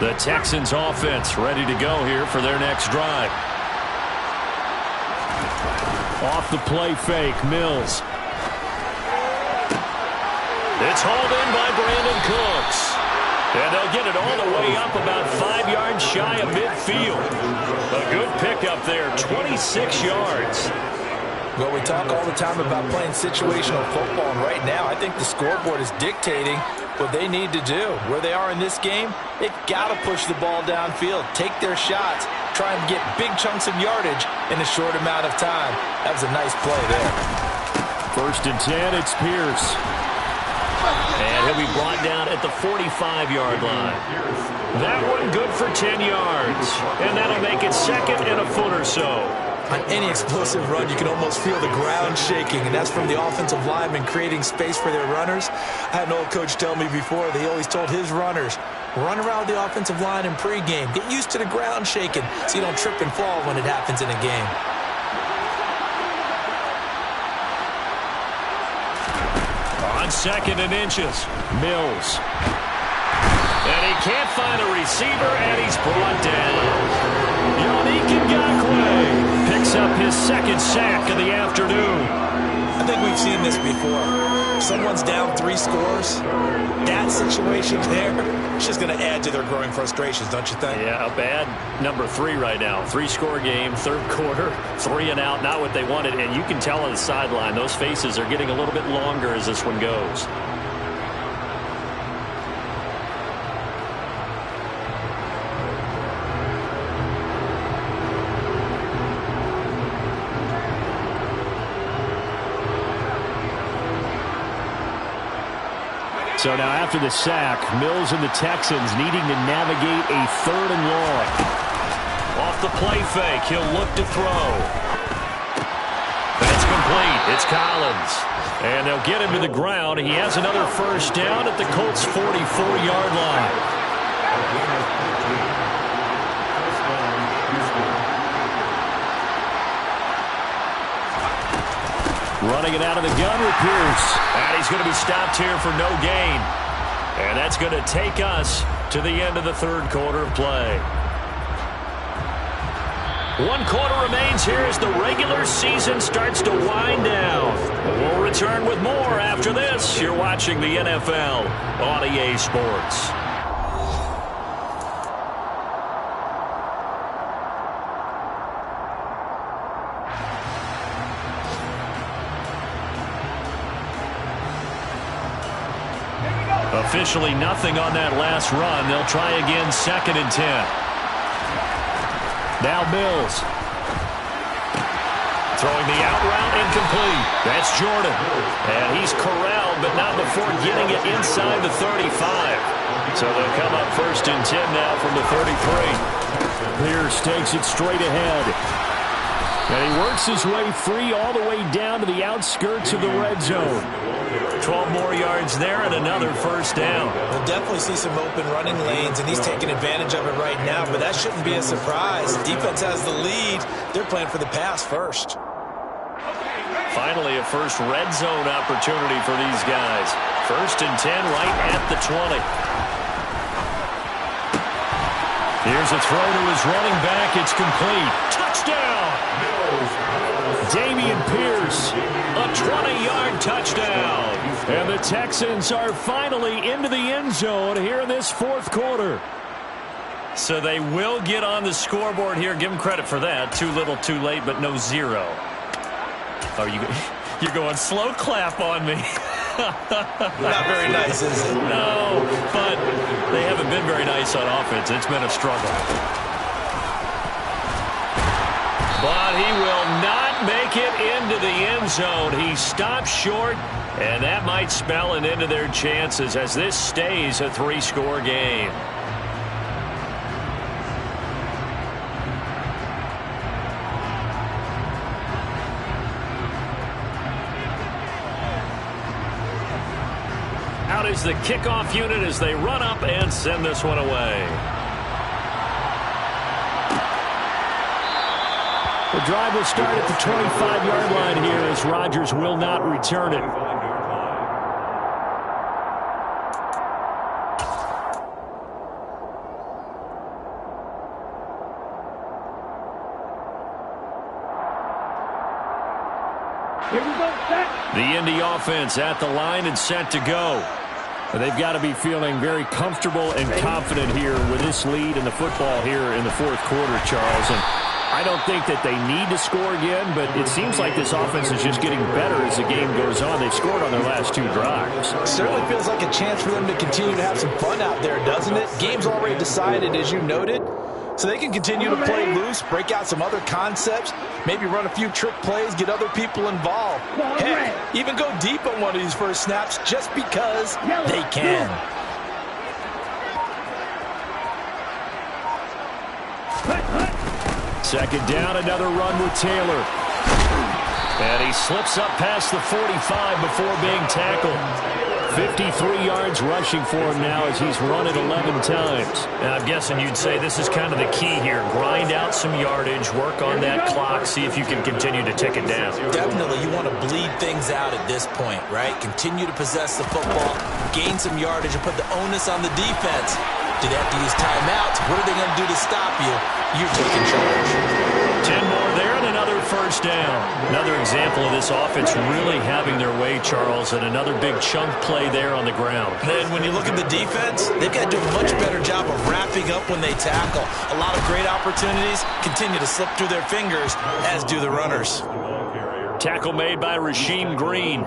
The Texans offense ready to go here for their next drive. Off the play fake, Mills. It's hauled in by Brandon Cooks. And they'll get it all the way up about 5 yards shy of midfield. A good pickup there, 26 yards. Well, we talk all the time about playing situational football, and right now I think the scoreboard is dictating what they need to do. Where they are in this game, they've got to push the ball downfield, take their shots, try and get big chunks of yardage in a short amount of time. That was a nice play there. 1st and 10, it's Pierce. And he'll be brought down at the 45-yard line. That one good for 10 yards. And that'll make it 2nd and a foot or so. On any explosive run, you can almost feel the ground shaking, and that's from the offensive linemen creating space for their runners. I had an old coach tell me before, he always told his runners, run around the offensive line in pregame. Get used to the ground shaking so you don't trip and fall when it happens in a game. On 2nd and inches, Mills. And he can't find a receiver, and he's brought down. Yannick Ngakoue picks up his 2nd sack of the afternoon. I think we've seen this before. Someone's down 3 scores. That situation there, it's just going to add to their growing frustrations, don't you think? Yeah, a bad number 3 right now. 3-score game, 3rd quarter, 3 and out, not what they wanted. And you can tell on the sideline, those faces are getting a little bit longer as this one goes. So now after the sack, Mills and the Texans needing to navigate a 3rd and long. Off the play fake, he'll look to throw. That's complete. It's Collins. And they'll get him to the ground. He has another 1st down at the Colts' 44-yard line. Running it out of the gun with Pierce. And he's going to be stopped here for no gain. And that's going to take us to the end of the 3rd quarter of play. 1 quarter remains here as the regular season starts to wind down. We'll return with more after this. You're watching the NFL on EA Sports. Officially nothing on that last run. They'll try again 2nd and 10. Now Mills. Throwing the out route incomplete. That's Jordan. And he's corralled, but not before getting it inside the 35. So they'll come up 1st and 10 now from the 33. Pierce takes it straight ahead. And he works his way free all the way down to the outskirts of the red zone. 12 more yards there and another 1st down. We'll definitely see some open running lanes, and he's taking advantage of it right now, but that shouldn't be a surprise. Defense has the lead. They're playing for the pass first. Finally, a first red zone opportunity for these guys. 1st and 10 right at the 20. Here's a throw to his running back. It's complete. Touchdown! Dameon Pierce, a 20-yard touchdown. And the Texans are finally into the end zone here in this 4th quarter. So they will get on the scoreboard here. Give them credit for that. Too little, too late, but no 0. Oh, you're going slow clap on me. Not very nice, is it? No, but they haven't been very nice on offense. It's been a struggle. But he will not make it into the end zone. He stopped short, and that might spell an end to their chances as this stays a 3-score game. Out is the kickoff unit as they run up and send this one away. The drive will start at the 25-yard line here as Rodgers will not return it. The Indy offense at the line and set to go. They've got to be feeling very comfortable and confident here with this lead in the football here in the fourth quarter, Charles. And I don't think that they need to score again, but it seems like this offense is just getting better as the game goes on. They've scored on their last 2 drives. It certainly feels like a chance for them to continue to have some fun out there, doesn't it? Game's already decided, as you noted. So they can continue to play loose, break out some other concepts, maybe run a few trick plays, get other people involved. Heck, even go deep on one of these first snaps just because they can. Second down, another run with Taylor. And he slips up past the 45 before being tackled. 53 yards rushing for him now as he's run it 11 times. And I'm guessing you'd say this is kind of the key here. Grind out some yardage, work on that clock, see if you can continue to tick it down. Definitely, you want to bleed things out at this point, right? Continue to possess the football, gain some yardage, and put the onus on the defense. Do they have to use timeouts? What are they going to do to stop you? You're taking charge. 10 more there and another first down. Another example of this offense really having their way, Charles, and another big chunk play there on the ground. Then when you look at the defense, they've got to do a much better job of wrapping up when they tackle. A lot of great opportunities continue to slip through their fingers, as do the runners. Tackle made by Rasheem Green.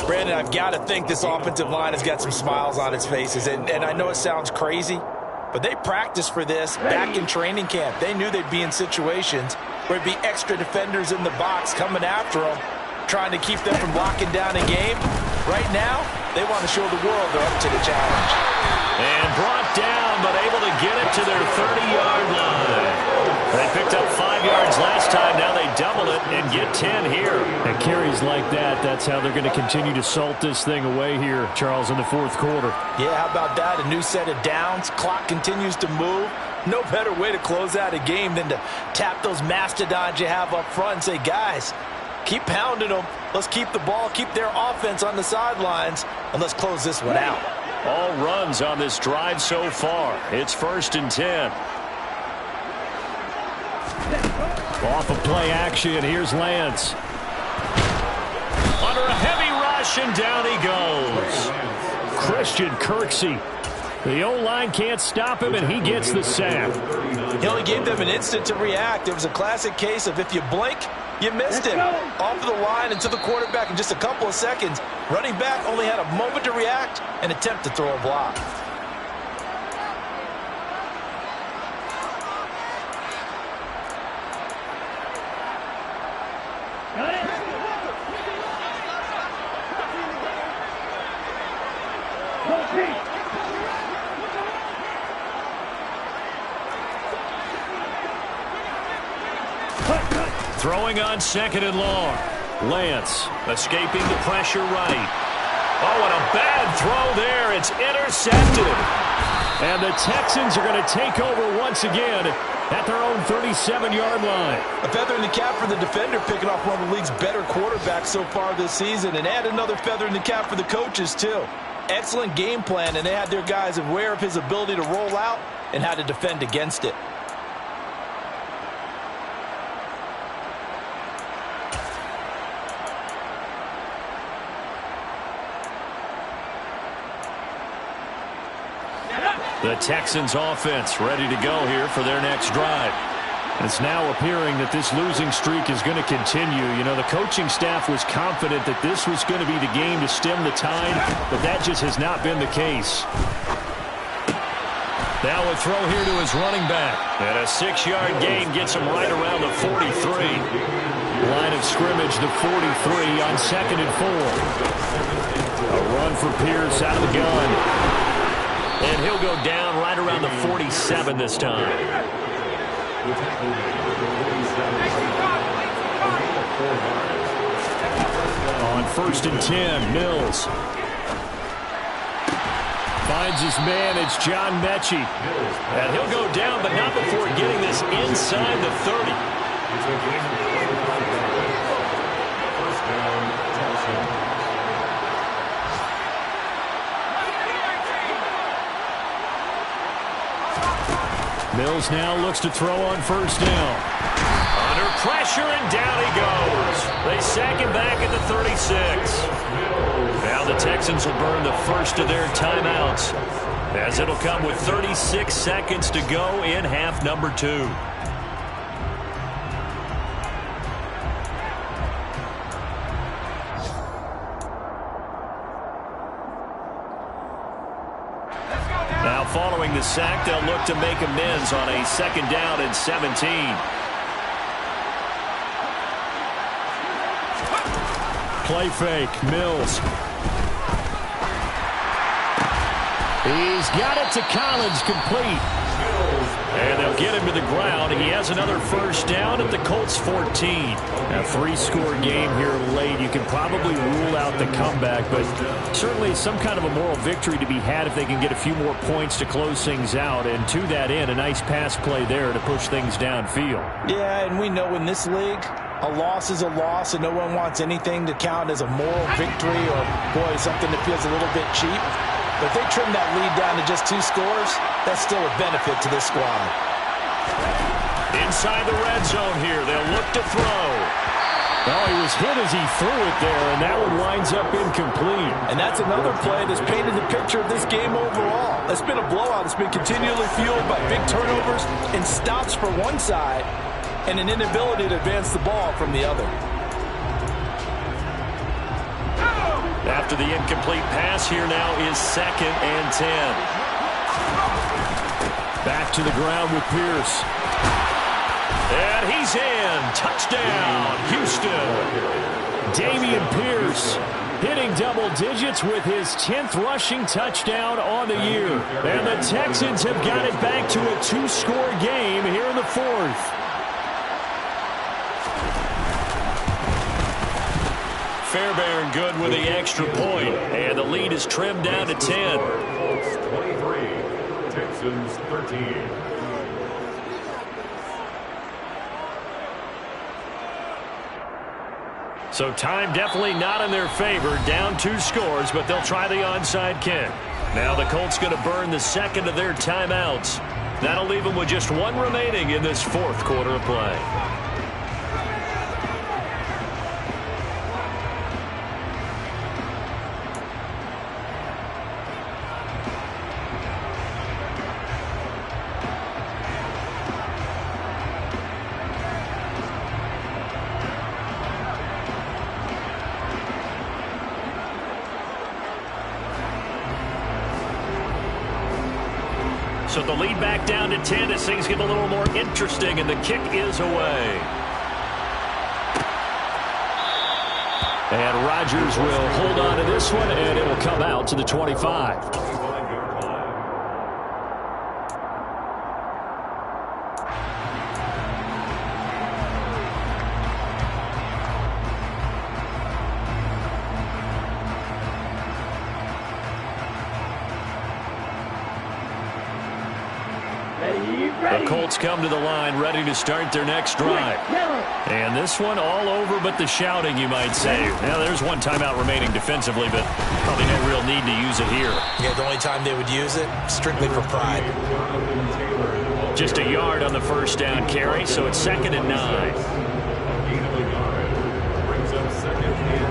Brandon, I've got to think this offensive line has got some smiles on its faces, and I know it sounds crazy, but they practiced for this back in training camp. They knew they'd be in situations where there'd be extra defenders in the box coming after them, trying to keep them from locking down a game. Right now, they want to show the world they're up to the challenge. And brought down, but able to get it to their 30-yard line. They picked up 5 yards last time. Now they double it and get 10 here. And carries like that, that's how they're going to continue to salt this thing away here, Charles, in the fourth quarter. Yeah, how about that? A new set of downs. Clock continues to move. No better way to close out a game than to tap those mastodons you have up front and say, guys, keep pounding them. Let's keep the ball, keep their offense on the sidelines, and let's close this one out. All runs on this drive so far. It's 1st and 10. Off of play action, here's Lance. Under a heavy rush, and down he goes. Christian Kirksey. The O-line can't stop him, and he gets the sack. He only gave them an instant to react. It was a classic case of if you blink, you missed him. Off of the line and to the quarterback in just a couple of seconds. Running back only had a moment to react and attempt to throw a block. Throwing on 2nd and long. Lance escaping the pressure right. Oh, and a bad throw there. It's intercepted. And the Texans are going to take over once again at their own 37-yard line. A feather in the cap for the defender, picking off one of the league's better quarterbacks so far this season, and add another feather in the cap for the coaches, too. Excellent game plan, and they had their guys aware of his ability to roll out and how to defend against it. The Texans offense ready to go here for their next drive. It's now appearing that this losing streak is going to continue. You know, the coaching staff was confident that this was going to be the game to stem the tide, but that just has not been the case. Now a throw here to his running back. And a 6-yard gain gets him right around the 43. Line of scrimmage, the 43 on 2nd and 4. A run for Pierce out of the gun. And he'll go down right around the 47 this time. On 1st and 10, Mills. Finds his man, it's John Mechie. And he'll go down, but not before getting this inside the 30. Mills now looks to throw on 1st down. Under pressure, and down he goes. They sack him back at the 36. Now the Texans will burn the first of their timeouts, as it'll come with 36 seconds to go in half number 2. Now following the sack, they'll look to make amends on a 2nd down and 17. Play fake, Mills. He's got it to Collins, complete. And they'll get him to the ground. He has another first down at the Colts 14. A 3-score game here late. You can probably rule out the comeback, but certainly some kind of a moral victory to be had if they can get a few more points to close things out. And to that end, a nice pass play there to push things downfield. Yeah, and we know in this league, a loss is a loss, and no one wants anything to count as a moral victory or, boy, something that feels a little bit cheap. But if they trim that lead down to just 2 scores, that's still a benefit to this squad. Inside the red zone here, they'll look to throw. Well, he was hit as he threw it there, and that one winds up incomplete. And that's another play that's painted the picture of this game overall. It's been a blowout. It's been continually fueled by big turnovers and stops for one side and an inability to advance the ball from the other. After the incomplete pass, here now is 2nd and 10. Back to the ground with Pierce. And he's in. Touchdown, Houston. Dameon Pierce hitting double digits with his 10th rushing touchdown on the year. And the Texans have got it back to a 2-score game here in the 4th. Fairbairn good with the extra point, and the lead is trimmed down to 10. Colts 23, Texans 13. So time definitely not in their favor. Down 2 scores, but they'll try the onside kick. Now the Colts going to burn the 2nd of their timeouts. That'll leave them with just 1 remaining in this 4th quarter of play. So the lead back down to 10 as things get a little more interesting, and the kick is away. And Rodgers will hold on to this one, and it will come out to the 25. The Colts come to the line ready to start their next drive. And this one all over but the shouting, you might say. Now, there's 1 timeout remaining defensively, but probably no real need to use it here. Yeah, the only time they would use it, strictly for pride. Just a yard on the first down carry, so it's 2nd and 9. Brings up 2nd and 9.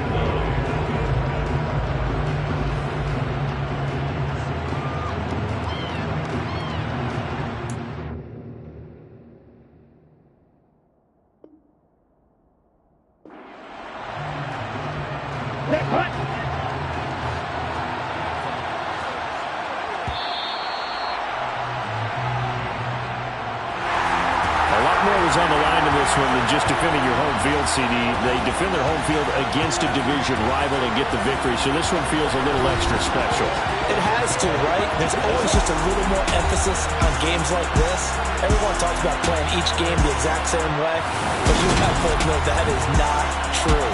On the line in this one than just defending your home field, CD. They defend their home field against a division rival and get the victory, so this one feels a little extra special. It has to, right? There's always just a little more emphasis on games like this. Everyone talks about playing each game the exact same way, but you have both know that is not true.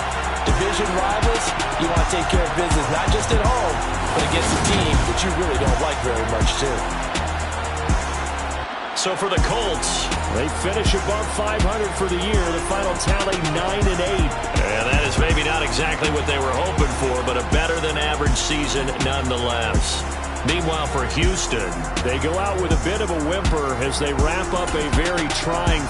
Division rivals, you want to take care of business not just at home, but against a team that you really don't like very much, too. So for the Colts, they finish above 500 for the year. The final tally 9-8. And that is maybe not exactly what they were hoping for, but a better than average season nonetheless. Meanwhile, for Houston, they go out with a bit of a whimper as they wrap up a very trying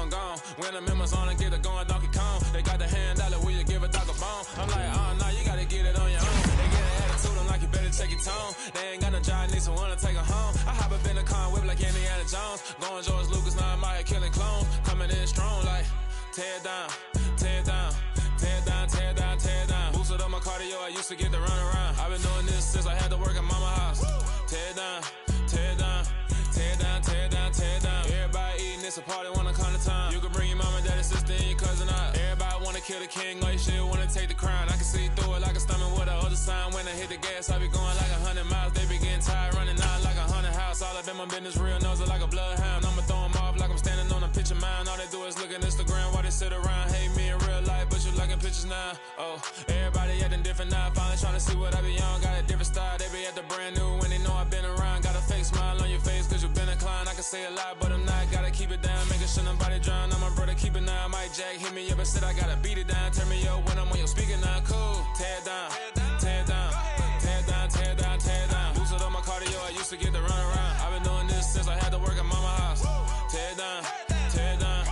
I'm gone. When I'm in my zone, I get it going Donkey Kong. They got the hand dollar, will you give a dog a bone? I'm like, nah, you gotta get it on your own. They get an attitude, I'm like, you better check your tone. They ain't got no job, need someone to take her home. I hop up in the car, whip like Indiana Jones. Going George Lucas, now I'm out here killing clones. Coming in strong like, tear it down, tear it down. Tear it down, tear it down, tear it down. Boosted up my cardio, I used to get to run around. I've been doing this since I had to work at mama house. Tear it down, tear it down, tear it down, tear it down, tear it down. Everybody eating, it's a party, wanna come to time. You can bring your mama, daddy, sister, and your cousin out. Everybody wanna kill the king, like shit, wanna take the crown. I can see through it like a stomach with a other sign. When I hit the gas, I be going like 100 miles. They be getting tired, running out like 100 house. All up in my business, real nose like a bloodhound. I'ma throw 'em off like I'm standing on a picture mound. All they do is look at Instagram while they sit around. Hate me in real life, but you liking pictures now. Oh, everybody acting different now. Finally trying to see what I be on. Got a different style, they be at the brand new when they know I've been around. Got a fake smile on your face cause you been inclined. I can say a lot, but I'm not. Gotta keep it down, making sure nobody drown. I'm my brother, keep it now. Mike Jack hit me up and said I gotta beat it down. Turn me up when I'm on your speaker now. Cool, tear it down, tear it down, tear it down, tear it down, tear it down. Boosted up my cardio, I used to get to run around. I've been doing this since I had to work at mama house. Tear it down, tear it down,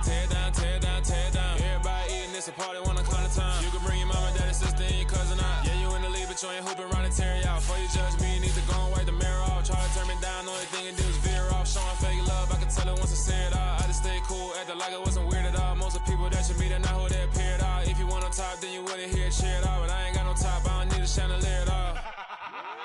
tear it down, tear it down, tear it down. Everybody eating, it's a party, wanna come to time. You can bring your mama, daddy, sister, and your cousin out. Yeah, you in the league, but you ain't hooping around and tear out. Before you judge me, you need to go and wipe the mirror off. Try to turn me down, only thing you do is veer off. Showing fake love, I can tell it once I see it all. I just stay cool, acting like I wasn't weird at all. Most of the people that you meet are not who they appear at all. If you want on top, then you wouldn't hear it cheer at all. But I ain't got no top, I don't need a chandelier at all.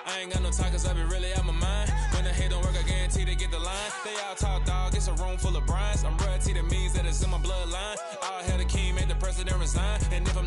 I ain't got no time cause I be really out my mind. When the hate don't work, I guarantee they get the line. They all talk dog, it's a room full of brines. I'm royalty, that means that it's in my bloodline. All hell the king, made the president resign. And if I'm